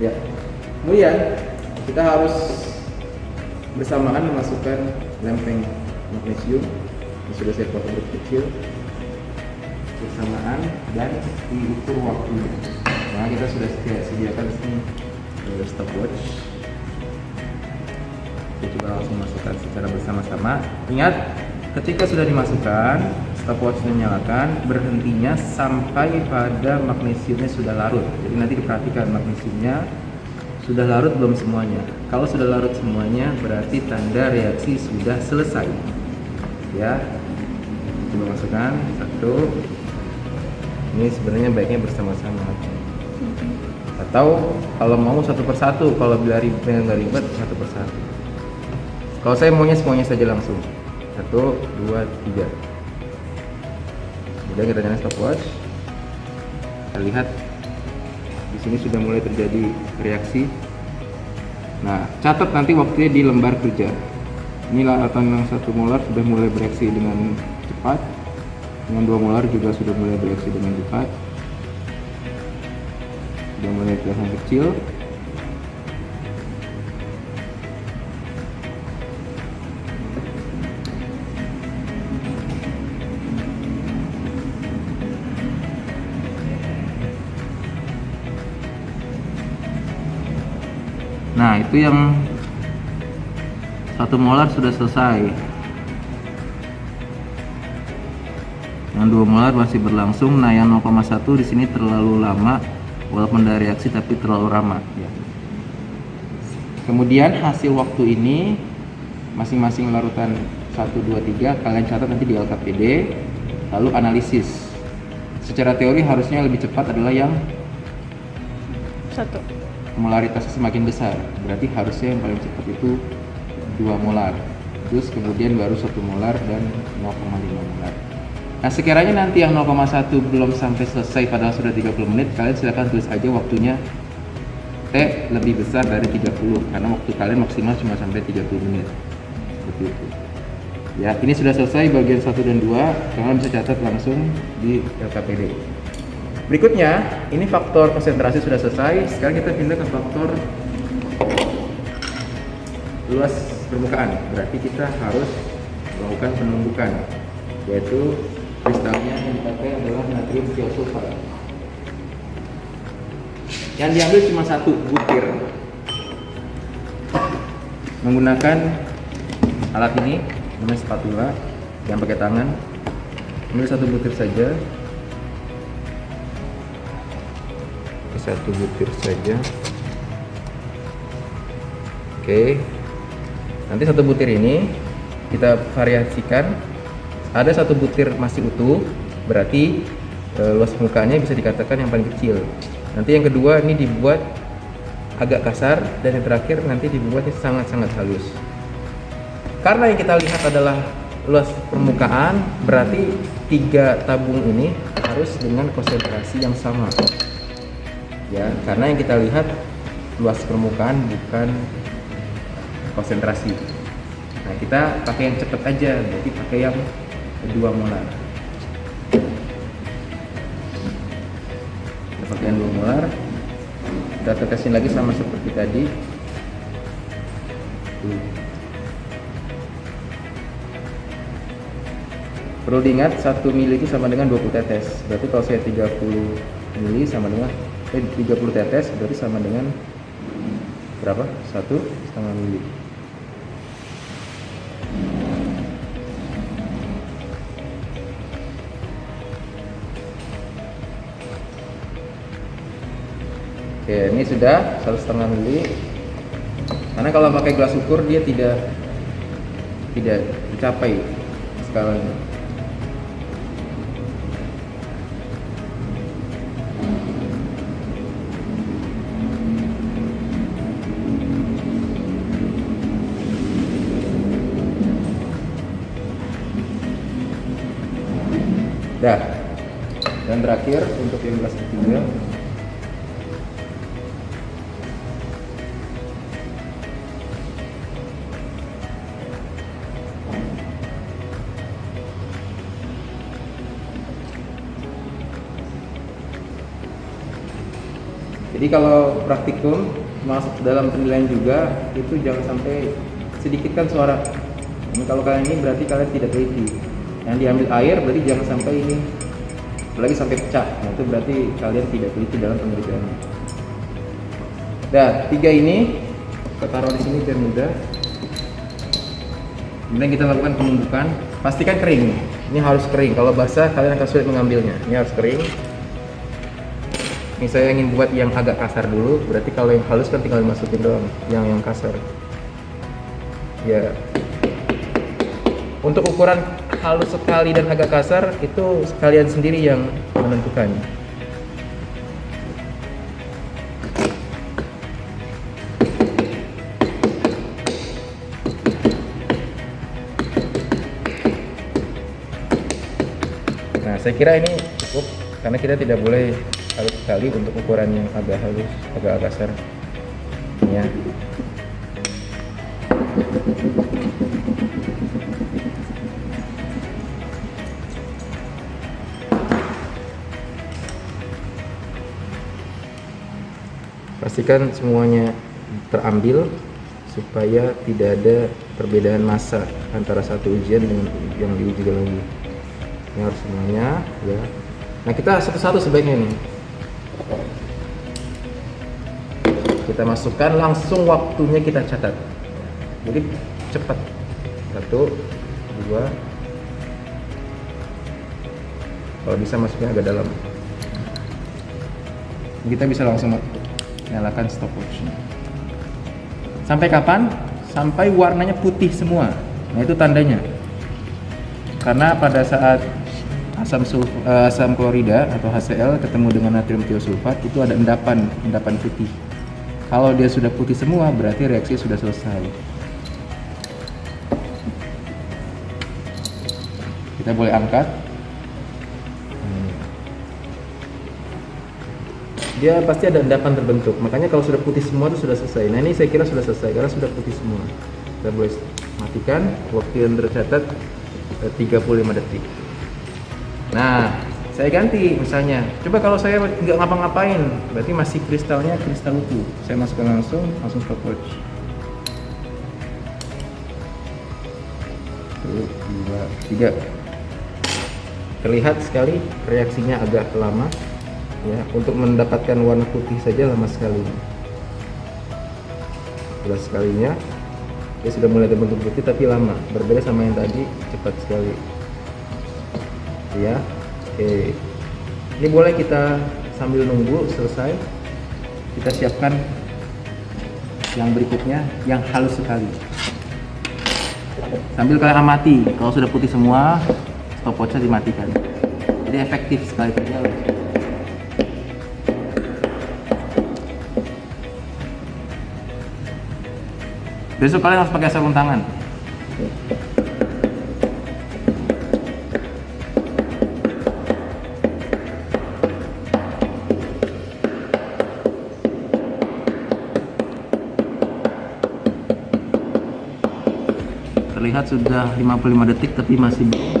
Ya, kemudian kita harus bersamaan memasukkan lempeng magnesium yang sudah saya potong kecil bersamaan dan diukur waktunya. Nah, kita sudah sediakan sini stopwatch. Kita coba langsung masukkan secara bersama-sama. Ingat, ketika sudah dimasukkan, stopwatch dinyalakan, berhentinya sampai pada magnesiumnya sudah larut. Jadi nanti diperhatikan magnesiumnya sudah larut belum semuanya. Kalau sudah larut semuanya, berarti tanda reaksi sudah selesai. Ya, coba masukkan satu. Ini sebenarnya baiknya bersama-sama. Atau kalau mau satu persatu, kalau bila nggak ribet satu persatu. Kalau saya maunya semuanya saja langsung. 1, 2, 3. Kemudian kita nyalakan stopwatch. Kita lihat di sini sudah mulai terjadi reaksi. Nah, catat nanti waktunya di lembar kerja. Ini laratan yang 1 molar sudah mulai bereaksi dengan cepat. Yang 2 molar juga sudah mulai bereaksi dengan cepat. Sudah mulai kelihatan kecil. Nah, itu yang 1 molar sudah selesai. Yang 2 molar masih berlangsung. Nah, yang 0,1 di sini terlalu lama, walaupun ada reaksi tapi terlalu lama. Ya. Kemudian hasil waktu ini masing-masing larutan 1, 2, 3 kalian catat nanti di LKPD, lalu analisis. Secara teori harusnya lebih cepat adalah yang 1. molaritasnya semakin besar, berarti harusnya yang paling cepat itu 2 molar, terus kemudian baru 1 molar dan 0,5 molar. Nah, sekiranya nanti yang 0,1 belum sampai selesai padahal sudah 30 menit, kalian silakan tulis aja waktunya T lebih besar dari 30 karena waktu kalian maksimal cuma sampai 30 menit. Seperti itu. Ya, ini sudah selesai bagian 1 dan 2, kalian bisa catat langsung di LKPD. Berikutnya, ini faktor konsentrasi sudah selesai. Sekarang kita pindah ke faktor luas permukaan, berarti kita harus melakukan penumbukan, yaitu kristalnya yang dipakai adalah natrium thiosulfat. Yang diambil cuma 1 butir. Menggunakan alat ini, namanya spatula, yang pakai tangan. Ambil 1 butir saja. 1 butir saja. Oke. Nanti 1 butir ini kita variasikan. Ada 1 butir masih utuh, berarti luas permukaannya bisa dikatakan yang paling kecil. Nanti yang kedua ini dibuat agak kasar, dan yang terakhir nanti dibuatnya sangat-sangat halus. Karena yang kita lihat adalah luas permukaan, berarti 3 tabung ini harus dengan konsentrasi yang sama. Ya, karena yang kita lihat luas permukaan bukan konsentrasi. Nah, kita pakai yang cepat aja, berarti pakai yang 2 molar. Kita pakai yang 2 molar. Kita tetesin lagi sama seperti tadi. Perlu diingat 1 mili itu sama dengan 20 tetes. Berarti kalau saya 30 mili sama dengan 30 tetes, berarti sama dengan berapa? 1,5 mili. Oke, ini sudah 1,5 mili. Karena kalau pakai gelas ukur dia tidak tercapai skalanya. Dah. Dan terakhir untuk yang gelas ketiga. Jadi kalau praktikum masuk ke dalam penilaian juga, itu jangan sampai sedikitkan suara. Ini kalau kalian ini berarti kalian tidak teliti. Yang diambil air berarti jangan sampai ini, apalagi sampai pecah. Nah, itu berarti kalian tidak teliti dalam penelitiannya. Dah, 3 ini kita taruh di sini biar mudah. Kemudian kita lakukan penumbukan. Pastikan kering. Ini harus kering. Kalau basah kalian akan sulit mengambilnya. Ini harus kering. Ini saya ingin buat yang agak kasar dulu, berarti kalau yang halus kan tinggal dimasukin doang, yang kasar. Ya. Untuk ukuran halus sekali dan agak kasar itu kalian sendiri yang menentukan. Nah, saya kira ini cukup karena kita tidak boleh halus sekali untuk ukuran yang agak halus, agak kasar. Ya. Pastikan semuanya terambil supaya tidak ada perbedaan massa antara satu ujian dengan yang diuji lagi. Ini harus semuanya, ya. Nah, kita satu-satu sebaiknya nih. Kita masukkan langsung, waktunya kita catat. Jadi cepat. 1, 2. Kalau bisa masuknya agak dalam. Kita bisa langsung nyalakan stopwatch. Sampai kapan? Sampai warnanya putih semua. Nah, itu tandanya. Karena pada saat asam klorida atau HCl ketemu dengan natrium thiosulfat itu ada endapan putih. Kalau dia sudah putih semua berarti reaksi sudah selesai. Kita boleh angkat. Dia pasti ada endapan terbentuk. Makanya kalau sudah putih semua itu sudah selesai. Nah, ini saya kira sudah selesai karena sudah putih semua. Kita boleh matikan. Waktu yang tercatat 35 detik. Nah, saya ganti misalnya. Coba kalau saya nggak ngapa-ngapain, berarti masih kristalnya kristal utuh. Saya masukkan langsung stopwatch. 2, 3. Terlihat sekali reaksinya agak lama ya, untuk mendapatkan warna putih saja lama sekali. Jelas sekalinya dia sudah mulai terbentuk putih tapi lama, berbeda sama yang tadi cepat sekali ya. Oke, ini boleh kita sambil nunggu selesai, kita siapkan yang berikutnya yang halus sekali. Sambil kalian amati, kalau sudah putih semua, stopwatchnya dimatikan. Jadi efektif sekali kerja. Besok kalian harus pakai sarung tangan. Terlihat sudah 55 detik tapi masih belum.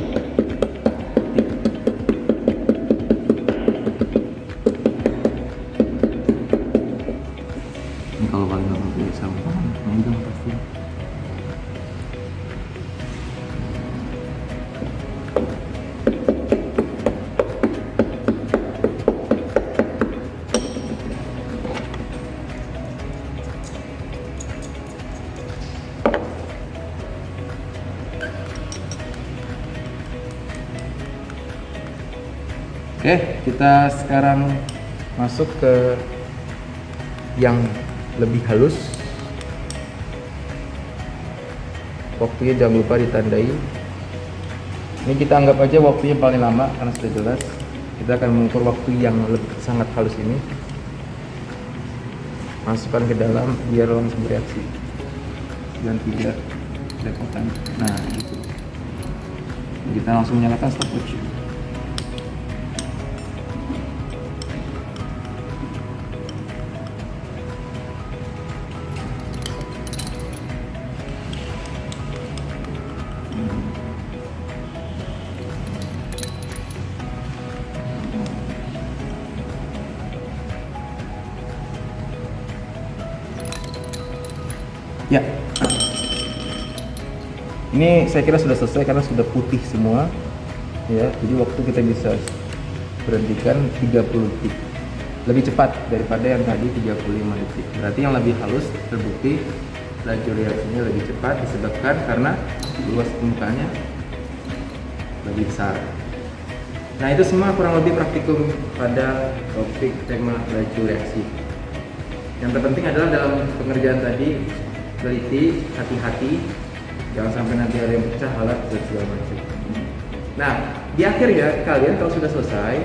Ini kalau kalian nggak pakai sarung tangan, megang pasti. Oke, kita sekarang masuk ke yang lebih halus. Waktunya jangan lupa ditandai. Ini kita anggap aja waktunya paling lama karena sudah jelas. Kita akan mengukur waktu yang sangat halus ini. Masukkan ke dalam biar langsung bereaksi dan tidak repotan. Nah, gitu. Kita langsung nyalakan stopwatch. Ya, ini saya kira sudah selesai karena sudah putih semua ya. Jadi waktu kita bisa berhentikan 30 detik, lebih cepat daripada yang tadi 35 detik. Berarti yang lebih halus terbukti laju reaksinya lebih cepat disebabkan karena luas permukaannya lebih besar. Nah, itu semua kurang lebih praktikum pada topik tema laju reaksi. Yang terpenting adalah dalam pengerjaan tadi teliti, hati-hati, jangan sampai nanti ada yang pecah alat dan segala macam. Nah, di akhirnya kalian kalau sudah selesai,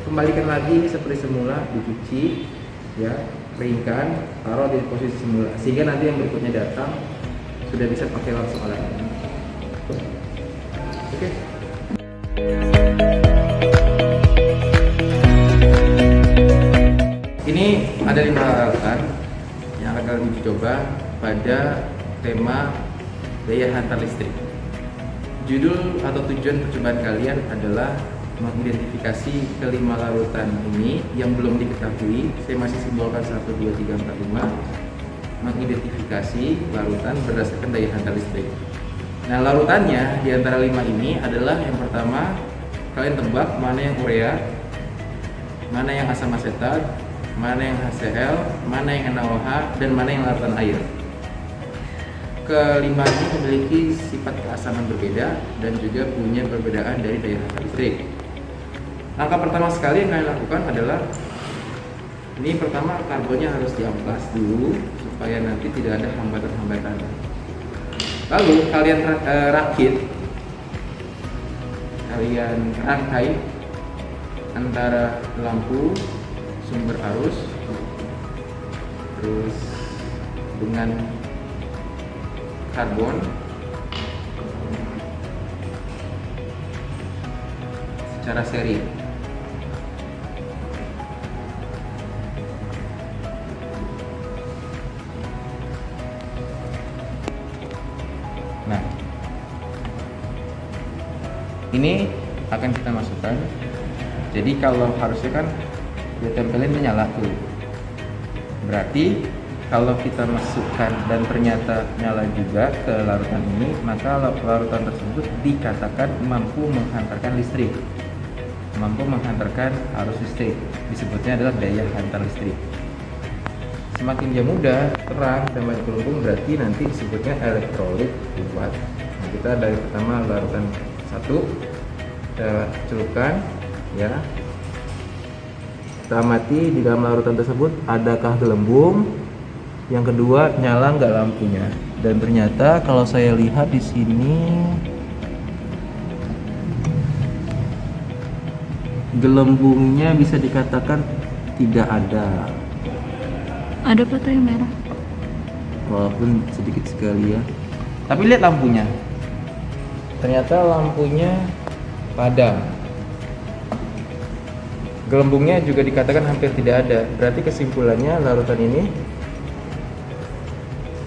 kembalikan lagi ini seperti semula, dicuci, ya, keringkan, taruh di posisi semula, sehingga nanti yang berikutnya datang sudah bisa pakai langsung alat ini. Oke. Ini ada 5 alatan yang akan uji coba pada tema daya hantar listrik. Judul atau tujuan percobaan kalian adalah mengidentifikasi kelima larutan ini yang belum diketahui. Saya masih simbolkan 1, 2, 3, 4, 5. Mengidentifikasi larutan berdasarkan daya hantar listrik. Nah, larutannya di antara 5 ini adalah yang pertama, kalian tebak mana yang urea, mana yang asam asetat, mana yang HCl, mana yang NaOH, dan mana yang larutan air. Kelima ini memiliki sifat keasaman berbeda dan juga punya perbedaan dari daya hantar listrik. Langkah pertama sekali yang kalian lakukan adalah ini pertama karbonnya harus diamplas dulu supaya nanti tidak ada hambatan-hambatan. Lalu kalian rakit, kalian rangkai antara lampu sumber arus terus dengan karbon secara seri. Nah, ini akan kita masukkan. Jadi kalau harusnya kan dia tempelin menyala tuh, berarti kalau kita masukkan dan ternyata nyala juga ke larutan ini, maka larutan tersebut dikatakan mampu menghantarkan listrik, mampu menghantarkan arus listrik. Disebutnya adalah daya hantar listrik. Semakin dia muda, terang, dan banyak gelembung, berarti nanti disebutnya elektrolit kuat. Nah, kita dari pertama larutan 1, kita celupkan, ya. Kita amati di dalam larutan tersebut adakah gelembung. Yang kedua, nyala nggak lampunya. Dan ternyata kalau saya lihat di sini gelembungnya bisa dikatakan tidak ada. Ada foto yang merah. Walaupun sedikit sekali ya. Tapi lihat lampunya. Ternyata lampunya padam. Gelembungnya juga dikatakan hampir tidak ada. Berarti kesimpulannya larutan ini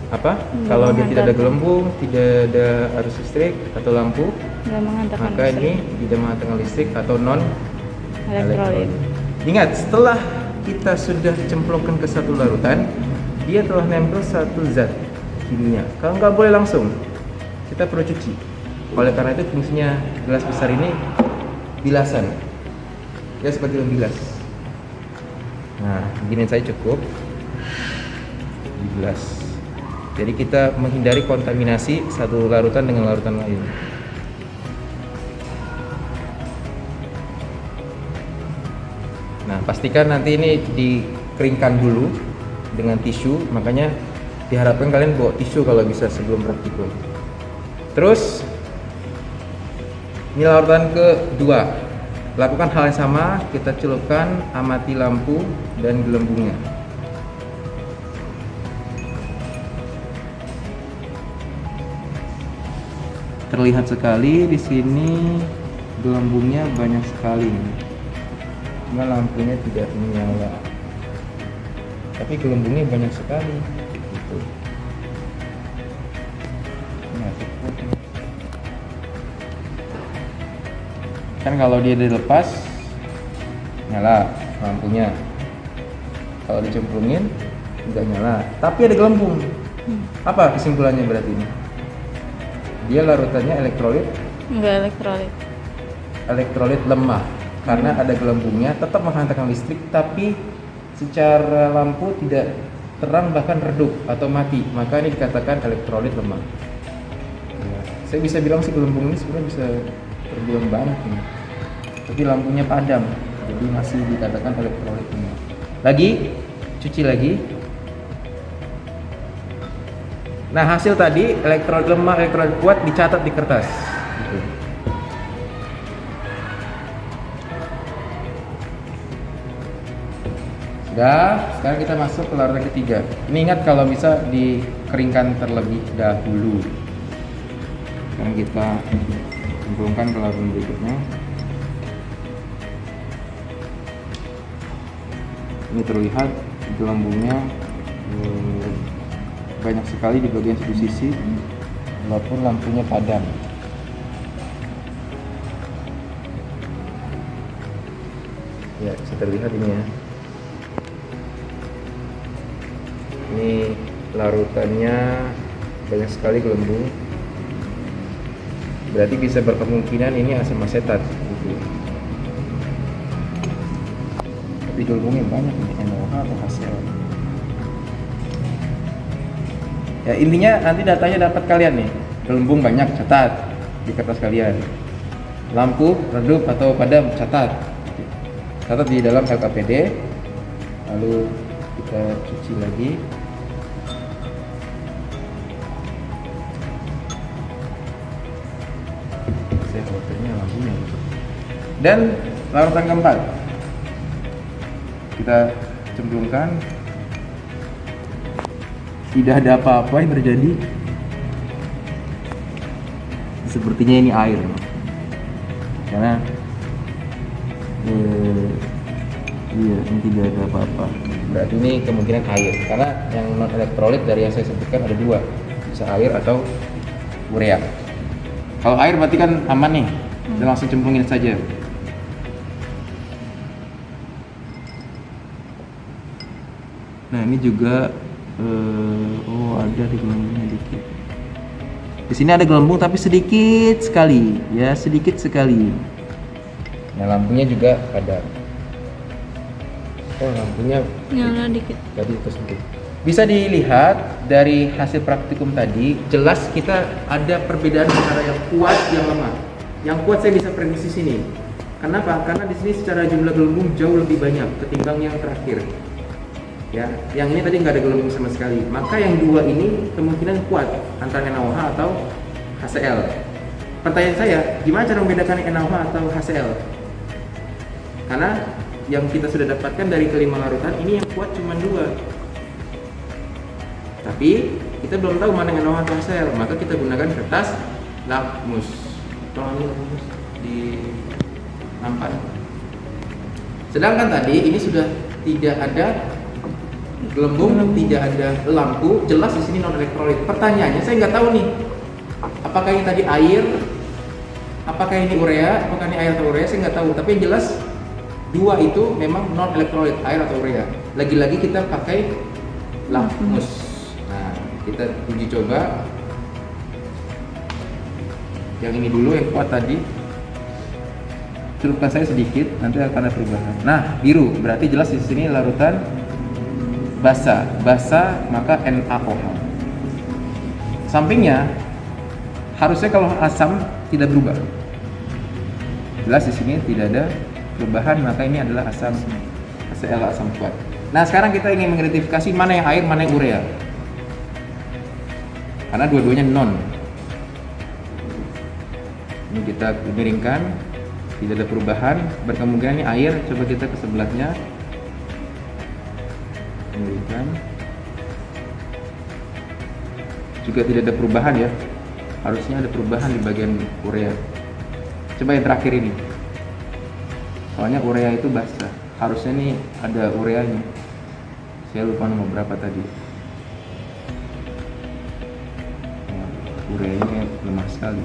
apa? Kalau dia tidak ada gelembung, tidak ada arus listrik atau lampu, maka ini tidak menghantarkan listrik atau non elektrolit. Ingat, setelah kita sudah cemplungkan ke satu larutan, dia telah nempel satu zat kimia. Kalau nggak boleh langsung, kita perlu cuci. Oleh karena itu fungsinya gelas besar ini bilasan. Ya seperti membilas. Nah, begini saya cukup dibilas. Jadi kita menghindari kontaminasi satu larutan dengan larutan lain. Nah, pastikan nanti ini dikeringkan dulu dengan tisu. Makanya diharapkan kalian bawa tisu kalau bisa sebelum praktikum. Terus ini larutan kedua. Lakukan hal yang sama, kita celupkan, amati lampu dan gelembungnya. Terlihat sekali di sini gelembungnya banyak sekali. Cuma lampunya tidak menyala. Tapi gelembungnya banyak sekali. Gitu. Kan kalau dia dilepas nyala lampunya, kalau dicemplungin nggak nyala, tapi ada gelembung. Apa kesimpulannya berarti ini? Dia larutannya elektrolit? Enggak elektrolit. Elektrolit lemah, karena ada gelembungnya, tetap menghantarkan listrik, tapi secara lampu tidak terang, bahkan redup atau mati, maka ini dikatakan elektrolit lemah. Ya, saya bisa bilang sih gelembung ini sebenarnya bisa terbilang banyak ini, tapi lampunya padam, jadi masih dikatakan elektrolit lemah. Lagi, cuci lagi. Nah, hasil tadi elektrolit lemah, elektrolit kuat dicatat di kertas. Gitu. Sudah, sekarang kita masuk ke larutan ketiga. Ini ingat kalau bisa dikeringkan terlebih dahulu. Sekarang kita cemplungkan ke larutan berikutnya. Ini terlihat gelembungnya banyak sekali di bagian satu sisi, walaupun lampunya padam. Ya, bisa terlihat ini ya. Ini larutannya banyak sekali gelembung. Berarti bisa berkemungkinan ini asam asetat gitu. Tapi gelembungnya banyak ini, NOH atau HCl. Ya, intinya nanti datanya dapat kalian nih. Gelembung banyak, catat di kertas kalian. Lampu redup atau padam, catat. Catat di dalam LKPD. Lalu kita cuci lagi. Saya khawatirnya lampunya. Dan larutan keempat, kita cemplungkan. Tidak ada apa-apa yang terjadi. Sepertinya ini air, karena iya, ini tidak ada apa-apa. Berarti ini kemungkinan air, karena yang non elektrolit dari yang saya sebutkan ada dua, bisa air atau urea. Kalau air berarti kan aman nih, dan langsung cemplungin saja. Nah, ini juga Oh, ada di gelembungnya dikit. Di sini ada gelembung tapi sedikit sekali, ya sedikit sekali. Nah, lampunya juga padam. Oh, lampunya Nyala dikit. tadi tersebut. Bisa dilihat dari hasil praktikum tadi, jelas kita ada perbedaan antara yang kuat yang lemah. Yang kuat saya bisa prediksi sini. Kenapa? Karena di sini secara jumlah gelembung jauh lebih banyak ketimbang yang terakhir. Ya, yang ini tadi nggak ada gelembung sama sekali. Maka yang dua ini kemungkinan kuat antara NaOH atau HCl. Pertanyaan saya, gimana cara membedakan NaOH atau HCl? Karena yang kita sudah dapatkan dari kelima larutan ini yang kuat cuma dua. Tapi kita belum tahu mana yang NaOH atau HCl, maka kita gunakan kertas lakmus. Tolong ini lakmus di nampan. Sedangkan tadi ini sudah tidak ada gelembung, tidak ada lampu, jelas di sini non elektrolit. Pertanyaannya saya nggak tahu nih, apakah ini tadi air, apakah ini urea, apakah ini air atau urea, saya nggak tahu. Tapi yang jelas dua itu memang non elektrolit, air atau urea. Lagi-lagi kita pakai lakmus. Nah, kita uji coba. Yang ini dulu yang kuat tadi. Celupkan saya sedikit, nanti akan ada perubahan. Nah, biru berarti jelas di sini larutan basa maka NaOH. Sampingnya harusnya kalau asam tidak berubah. Jelas di sini tidak ada perubahan, maka ini adalah asam HCl, asam kuat. Nah, sekarang kita ingin mengidentifikasi mana yang air, mana yang urea. Karena dua-duanya non. Ini kita miringkan, tidak ada perubahan, berkemungkinan ini air. Coba kita ke sebelahnya. Miringkan. Juga tidak ada perubahan ya. Harusnya ada perubahan di bagian urea. Coba yang terakhir ini. Soalnya urea itu basah. Harusnya nih ada ureanya. Saya lupa nomor berapa tadi. Ureanya lemah sekali.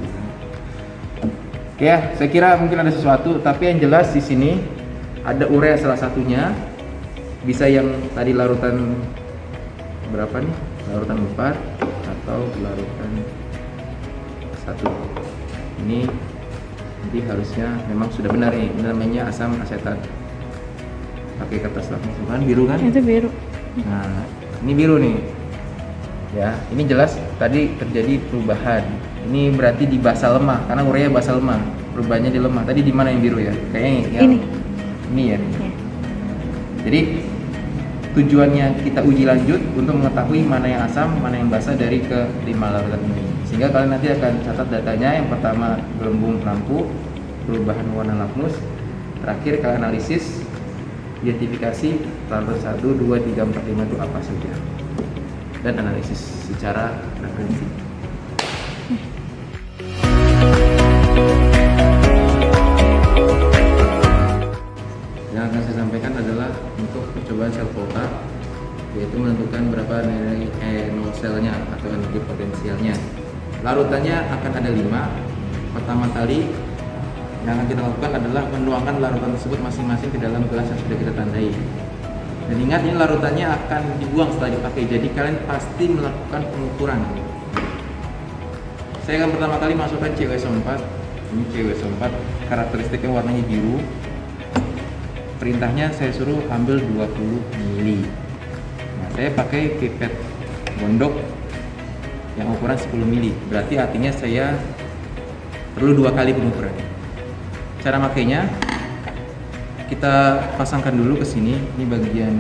Oke ya, saya kira mungkin ada sesuatu, tapi yang jelas di sini ada urea salah satunya. Bisa yang tadi larutan berapa nih? Larutan 4 atau larutan 1. Ini nanti harusnya memang sudah benar nih, namanya asam asetat. Pakai kertas lakmus kan biru kan? Itu biru. Nah, ini biru nih. Ya, ini jelas tadi terjadi perubahan. Ini berarti di basa lemah karena urea basa lemah. Perubahannya di lemah. Tadi di mana yang biru ya? Kayaknya yang ini ya. Jadi tujuannya kita uji lanjut untuk mengetahui mana yang asam, mana yang basa dari kelima larutan ini. Sehingga kalian nanti akan catat datanya. Yang pertama gelembung lampu, perubahan warna lakmus. Terakhir kalian analisis, identifikasi larutan 1, 2, 3, 4, 5 itu apa saja. Dan analisis secara referensi. Yang akan saya sampaikan adalah untuk percobaan sel volta, yaitu menentukan berapa nilai NO-selnya atau energi potensialnya. Larutannya akan ada 5. Pertama kali yang akan kita lakukan adalah menuangkan larutan tersebut masing-masing ke dalam gelas yang sudah kita tandai. Dan ingat, ini larutannya akan dibuang setelah dipakai, jadi kalian pasti melakukan pengukuran. Saya akan pertama kali masukkan CuSO4. Ini CuSO4, karakteristiknya warnanya biru. Perintahnya saya suruh ambil 20 mili. Nah, saya pakai pipet gondok yang ukuran 10 mili. Berarti artinya saya perlu 2 kali pengukuran. Cara makainya, kita pasangkan dulu ke sini. Ini bagian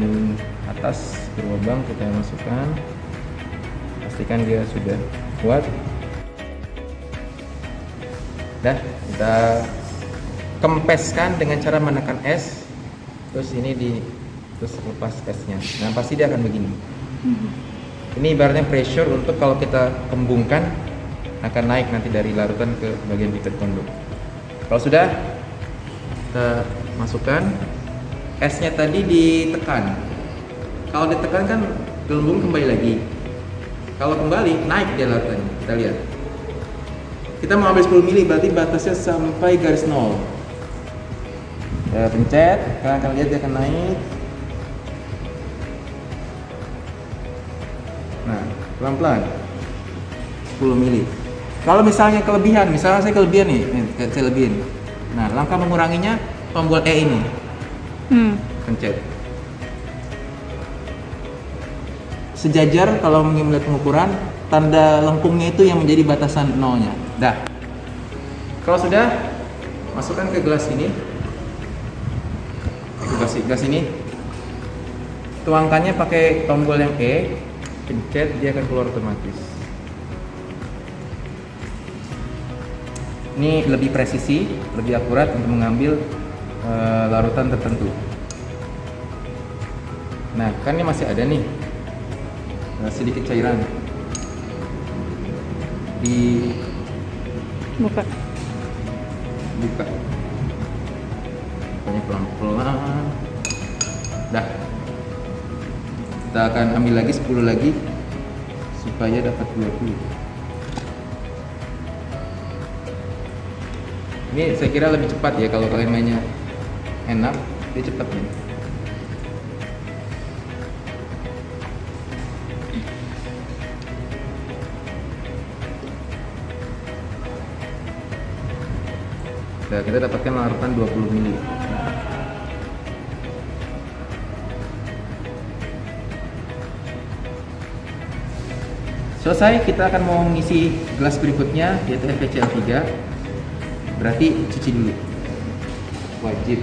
atas berlubang, kita masukkan. Pastikan dia sudah kuat. Dah, kita kempeskan dengan cara menekan S. Terus ini terus lepas esnya. Nah, pasti dia akan begini. Ini ibaratnya pressure untuk kalau kita kembungkan akan naik nanti dari larutan ke bagian pipet gondok. Kalau sudah, kita masukkan. Esnya tadi ditekan. Kalau ditekan kan gelembung kembali lagi. Kalau kembali naik dia larutannya. Kita lihat. Kita mau ambil 10 mili, berarti batasnya sampai garis 0. Saya pencet, kalian akan lihat dia akan naik. pelan-pelan. 10 mili. Kalau misalnya kelebihan, misalnya saya kelebihan nih, saya lebihin. Nah, langkah menguranginya tombol E ini. Pencet. Sejajar kalau ingin melihat pengukuran, tanda lengkungnya itu yang menjadi batasan nolnya. Dah. Kalau sudah, masukkan ke gelas ini. Ke gelas ini. Tuangkannya pakai tombol yang E, pencet, dia akan keluar otomatis. Ini lebih presisi, lebih akurat untuk mengambil larutan tertentu. Nah, kan ini masih ada nih sedikit cairan. Buka. Pokoknya pelan-pelan. Dah. Kita akan ambil lagi 10 lagi supaya dapat 20. Ini saya kira lebih cepat ya kalau kalian mainnya enak, dia cepat nih. Nah, kita dapatkan larutan 20 mili. Selesai, kita akan mau mengisi gelas berikutnya yaitu FPCL 3. Berarti cuci dulu. Wajib.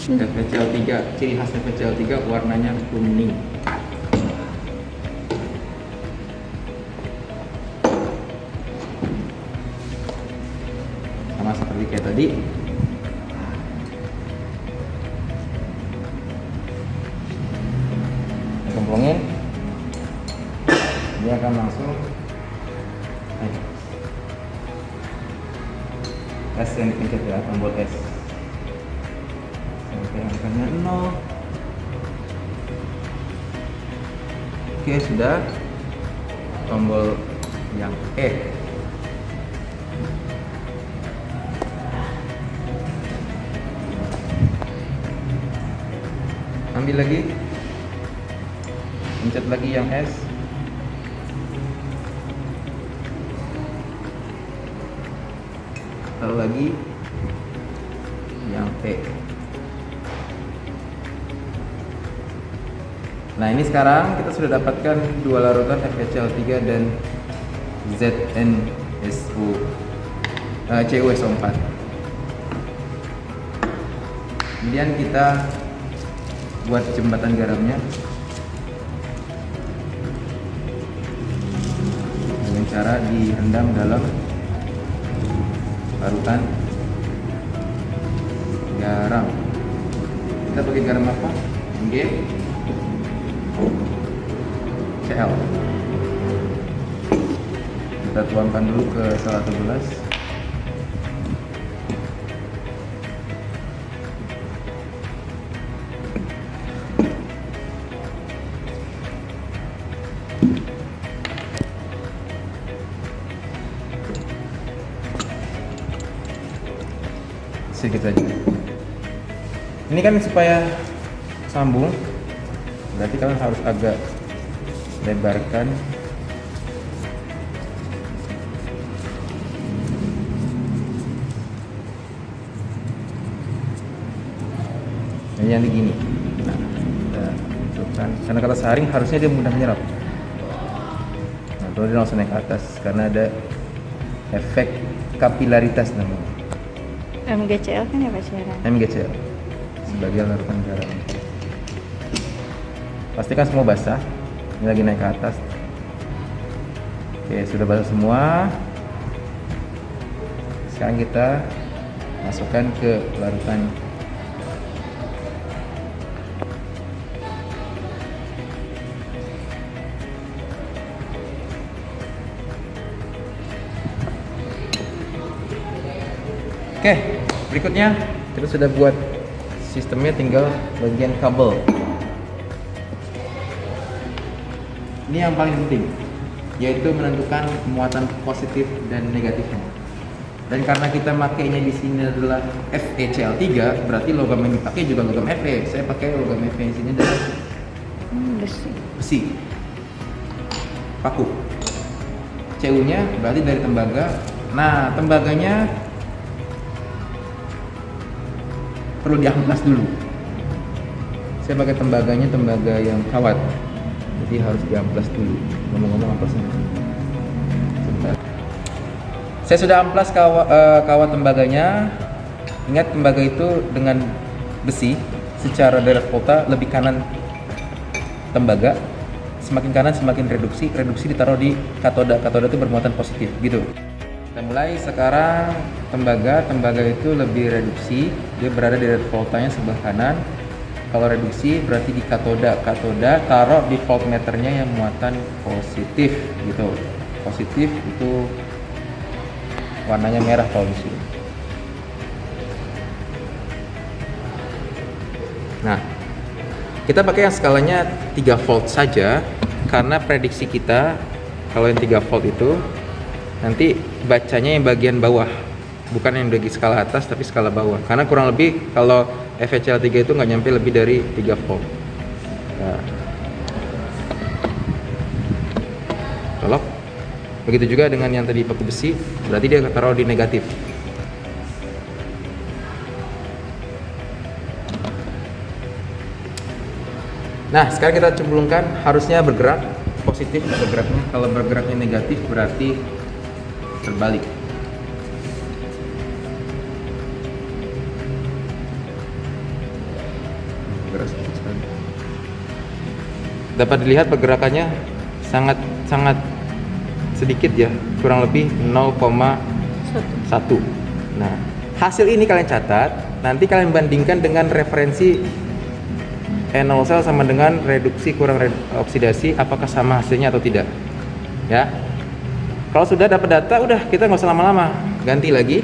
FPCL 3, ciri khas FPCL 3 warnanya kuning. Sama seperti kayak tadi. Kemplungin. Dia akan langsung S yang dipencet ya, tombol S sampai angkanya 0. Oke, sudah. Tombol yang E. Ambil lagi, pencet lagi yang S. Lalu lagi yang T. Nah, ini sekarang kita sudah dapatkan dua larutan FPCL 3 dan CuSO4. Kemudian kita buat jembatan garamnya dengan cara direndam dalam larutan garam. Kita pakai garam apa? G CL. Kita tuangkan dulu ke salah satu gelas. Sedikit saja. Ini kan supaya sambung, berarti kalian harus agak lebarkan. Ini yang begini. Nah, kita masukkan. Karena kata saring harusnya dia mudah menyerap. Nah, kalau dia langsung naik ke atas karena ada efek kapilaritas namanya. MGCL kan ya Pak Cairan? MGCL sebagai larutan garam. Pastikan semua basah. Ini lagi naik ke atas. Oke, sudah basah semua. Sekarang kita masukkan ke larutan. Oke, berikutnya kita sudah buat sistemnya, tinggal bagian kabel. Ini yang paling penting, yaitu menentukan muatan positif dan negatifnya. Dan karena kita makainya di sini adalah FECL3, berarti logam yang dipakai juga logam Fe. Saya pakai logam Fe di sini adalah Besi. besi. Paku. CU-nya berarti dari tembaga. Nah, tembaganya perlu diamplas dulu. Saya pakai tembaganya tembaga yang kawat. Jadi harus diamplas dulu. Ngomong-ngomong amplasnya. Sebentar. Saya sudah amplas kawat tembaganya. Ingat tembaga itu dengan besi secara direct volta lebih kanan tembaga, semakin kanan semakin reduksi ditaruh di katoda itu bermuatan positif gitu. Kita mulai sekarang. Tembaga itu lebih reduksi, dia berada di direct voltanya sebelah kanan. Kalau reduksi berarti di katoda taruh di voltmeternya yang muatan positif gitu. Positif itu warnanya merah kalau di sini. Nah, kita pakai yang skalanya 3 volt saja karena prediksi kita kalau yang 3 volt itu nanti bacanya yang bagian bawah, bukan yang dari skala atas tapi skala bawah. Karena kurang lebih kalau FHCl 3 itu nggak nyampe lebih dari 3 volt. Nah, colok. Begitu juga dengan yang tadi paku besi, berarti dia taruh di negatif. Nah, sekarang kita cemplungkan, harusnya bergerak positif bergeraknya. Kalau bergeraknya negatif berarti terbalik. Bergerak sedikit sekali. Dapat dilihat pergerakannya sangat sedikit ya, kurang lebih 0,1. Nah, hasil ini kalian catat, nanti kalian bandingkan dengan referensi NO cell sama dengan reduksi kurang oksidasi, apakah sama hasilnya atau tidak ya. Kalau sudah dapat data, udah kita nggak usah lama-lama, ganti lagi,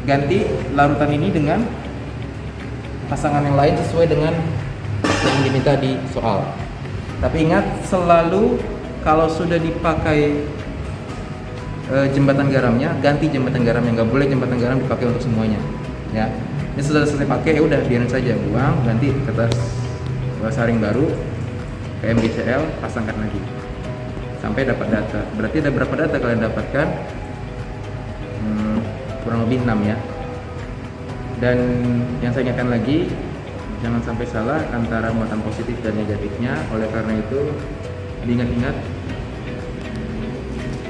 ganti larutan ini dengan pasangan yang lain sesuai dengan yang diminta di soal. Tapi ingat selalu kalau sudah dipakai jembatan garamnya, ganti jembatan garamnya, nggak boleh jembatan garam dipakai untuk semuanya ya. Ini sudah selesai pakai, ya udah biarin saja, buang, ganti kertas saring baru ke MgCl, pasangkan lagi sampai dapat data. Berarti ada berapa data kalian dapatkan? Kurang lebih 6 ya. Dan yang saya ingatkan lagi, jangan sampai salah antara muatan positif dan negatifnya. Oleh karena itu diingat-ingat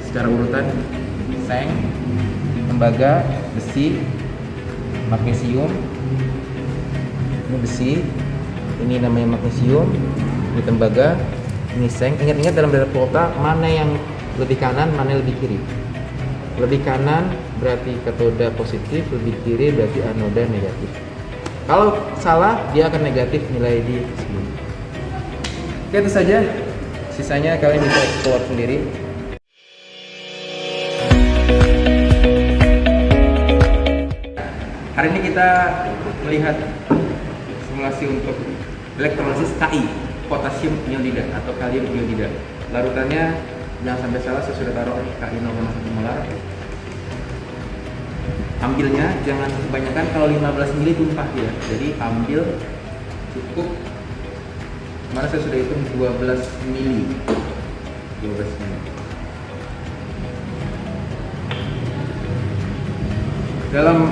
secara urutan: seng, tembaga, besi, magnesium, ini besi, ini namanya magnesium, ini tembaga, ini seng. Ingat-ingat dalam direct volta mana yang lebih kanan, mana yang lebih kiri. Lebih kanan berarti katoda positif, lebih kiri berarti anoda negatif. Kalau salah dia akan negatif nilai di sini. Oke, itu saja. Sisanya kalian bisa explore sendiri. Hari ini kita melihat simulasi untuk elektrolisis Ki, potasium iodida atau kalium iodida. Larutannya jangan sampai salah, saya sudah taruh Ki 0,1 molar. Ambilnya jangan kebanyakan, kalau 15 mili tumpah ya. Jadi ambil cukup. Kemarin saya sudah hitung 12 mili. 12 mili. Dalam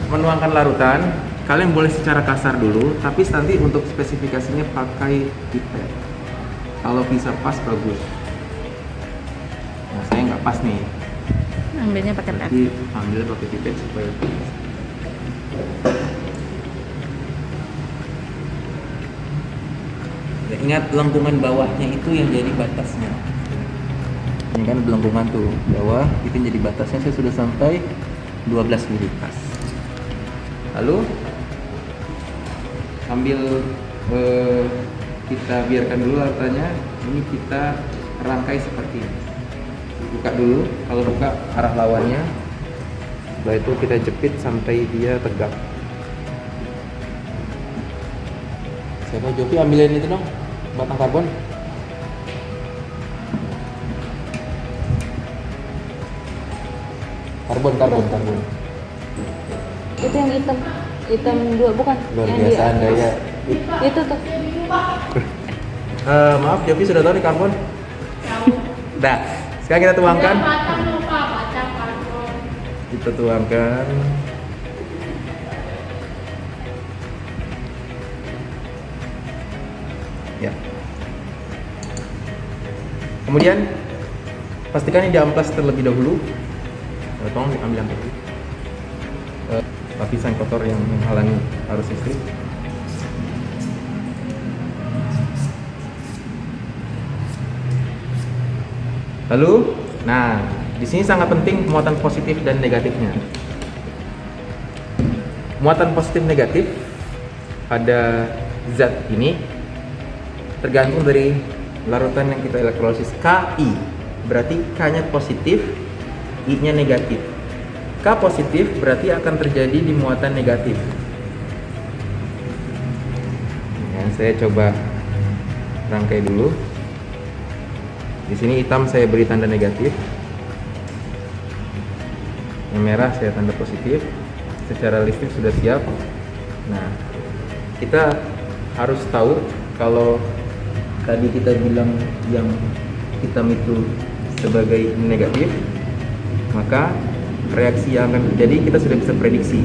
menuangkan larutan, kalian boleh secara kasar dulu, tapi nanti untuk spesifikasinya pakai pipet. Kalau bisa pas bagus. Nah, saya nggak pas nih. Ambilnya pakai lab. Jadi ambil pakai pipet supaya pas. Ya, ingat lengkungan bawahnya itu yang jadi batasnya. Ini kan belengkungan tuh bawah, itu yang jadi batasnya. Saya sudah sampai 12 mili pas. Lalu ambil kita biarkan dulu larutannya. Ini kita rangkai seperti ini. Buka dulu, kalau buka arah lawannya. Setelah itu kita jepit sampai dia tegak. Siapa Jopi ambilin itu dong, batang karbon. Karbon. Itu yang hitam 2 bukan? Luar yang biasa Anda ya. Itu tuh. Maaf, Jovi sudah tahu nih karbon? Dah, sekarang kita tuangkan. Kita tuangkan. Ya. Kemudian pastikan ini diamplas terlebih dahulu. Tolong diambil amplas dulu. Lapisan kotor yang menghalangi arus listrik. Lalu, nah, di sini sangat penting muatan positif dan negatifnya. Muatan positif negatif pada zat ini tergantung dari larutan yang kita elektrolisis. Ki berarti K-nya positif, I-nya negatif. K positif berarti akan terjadi di muatan negatif. Ya, saya coba rangkai dulu. Di sini hitam saya beri tanda negatif. Yang merah saya tanda positif. Secara listrik sudah siap. Nah, kita harus tahu kalau tadi kita bilang yang hitam itu sebagai negatif, maka reaksi yang akan terjadi kita sudah bisa prediksi.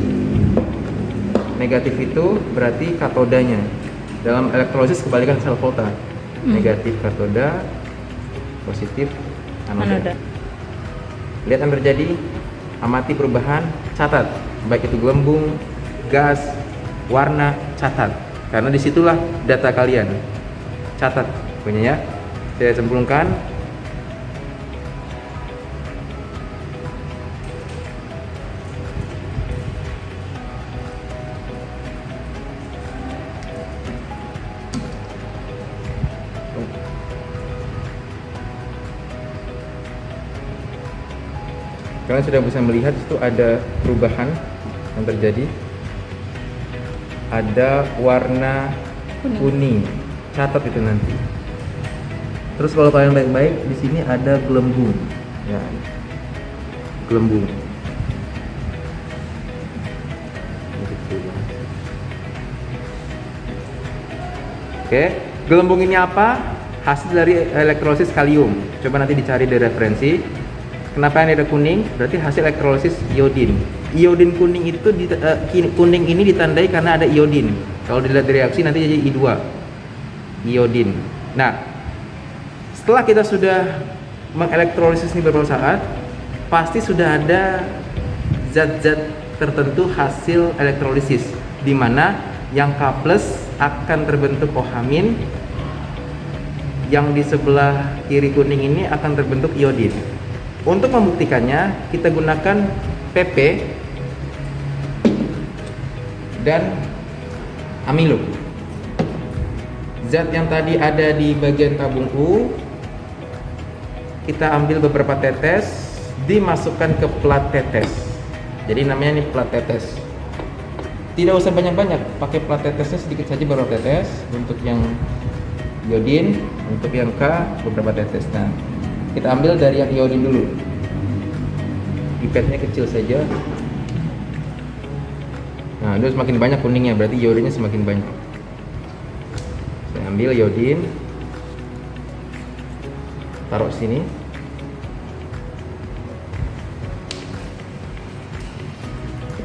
Negatif itu berarti katodanya. Dalam elektrolisis kebalikan sel volta. Negatif katoda, positif anoda. Lihat yang terjadi, amati perubahan, catat. Baik itu gelembung, gas, warna, catat. Karena disitulah data kalian. Catat punya ya. Saya cemplungkan. Kalian sudah bisa melihat itu ada perubahan yang terjadi. Ada warna kuning. Catat itu nanti. Terus kalau kalian baik-baik, di sini ada gelembung. Ya. Gelembung. Oke, gelembung ini apa? Hasil dari elektrolisis kalium. Coba nanti dicari di referensi. Kenapa yang ada kuning? Berarti hasil elektrolisis iodin. Iodin kuning itu kuning ini ditandai karena ada iodin. Kalau dilihat dari reaksi nanti jadi I2. Iodin. Nah, setelah kita sudah mengelektrolisis ini beberapa saat, pasti sudah ada zat-zat tertentu hasil elektrolisis, di mana yang K+ akan terbentuk OH-, yang di sebelah kiri kuning ini akan terbentuk iodin. Untuk membuktikannya, kita gunakan PP dan amilo. Zat yang tadi ada di bagian tabung U, kita ambil beberapa tetes, dimasukkan ke plat tetes. Jadi namanya ini plat tetes. Tidak usah banyak-banyak, pakai plat tetesnya sedikit saja beberapa tetes. Untuk yang iodin, untuk yang K beberapa tetes. Nah, kita ambil dari yang iodin dulu. Pipetnya kecil saja. Nah, itu semakin banyak kuningnya, berarti iodinnya semakin banyak. Saya ambil iodin, taruh sini.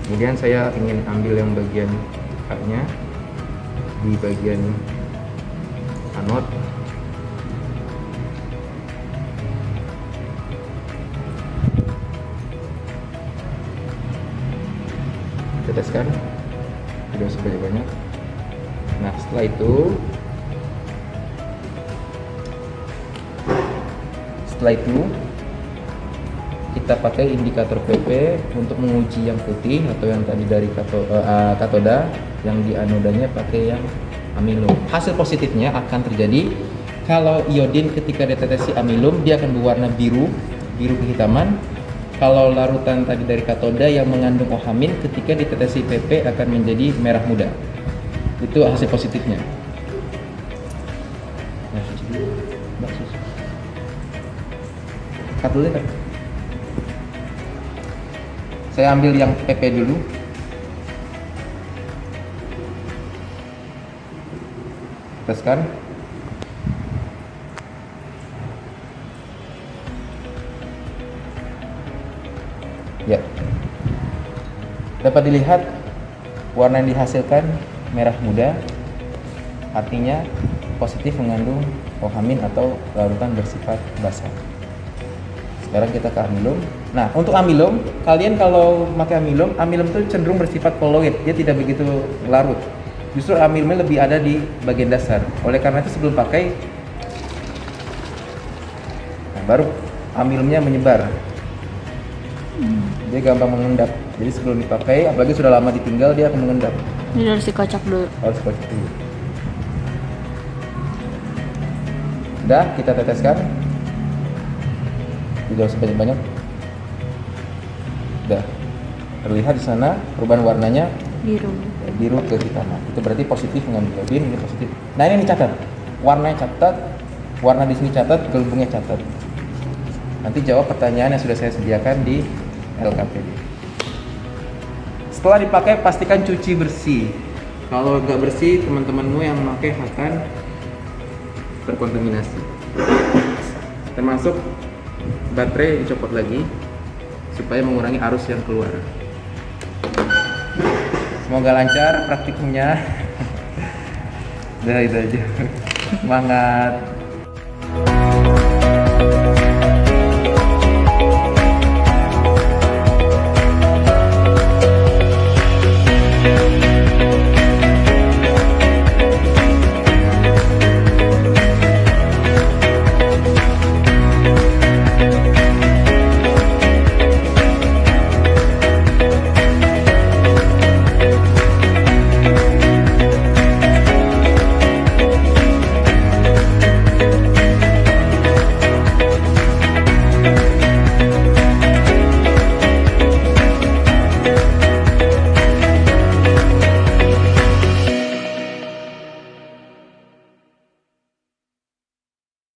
Kemudian saya ingin ambil yang bagian K-nya di bagian anod. Teteskan, tidak usah banyak. Nah, setelah itu kita pakai indikator PP untuk menguji yang putih atau yang tadi dari katoda, yang di anodanya pakai yang amilum. Hasil positifnya akan terjadi kalau iodin ketika ditetesi amilum dia akan berwarna biru kehitaman. Kalau larutan tadi dari katoda yang mengandung OH- ketika ditetesi PP akan menjadi merah muda. Itu hasil positifnya. Cut dulu kan? Saya ambil yang PP dulu. Teteskan. Ya. Dapat dilihat warna yang dihasilkan merah muda, artinya positif mengandung ohamin atau larutan bersifat basah. Sekarang kita ke amilum. Nah, untuk amilum, kalian kalau pakai amilum itu cenderung bersifat koloid, dia tidak begitu larut. Justru amilumnya lebih ada di bagian dasar. Oleh karena itu sebelum pakai, nah, baru amilumnya menyebar. Dia gampang mengendap. Jadi sebelum dipakai, apalagi sudah lama ditinggal, dia akan mengendap. Ini harus dikocok dulu. Harus kocok dulu. Udah, kita teteskan. Tidak usah banyak-banyak. Udah. Terlihat di sana perubahan warnanya biru ke hitam. Itu berarti positif mengambil iodin, ini positif. Nah, ini dicatat. Warnanya catat, warna di sini catat, gelembungnya catat. Nanti jawab pertanyaan yang sudah saya sediakan di LKPD. Setelah dipakai pastikan cuci bersih. Kalau nggak bersih, teman-temanmu yang memakai akan terkontaminasi. Termasuk baterai dicopot lagi supaya mengurangi arus yang keluar. Semoga lancar praktikumnya. Udah itu aja. Semangat.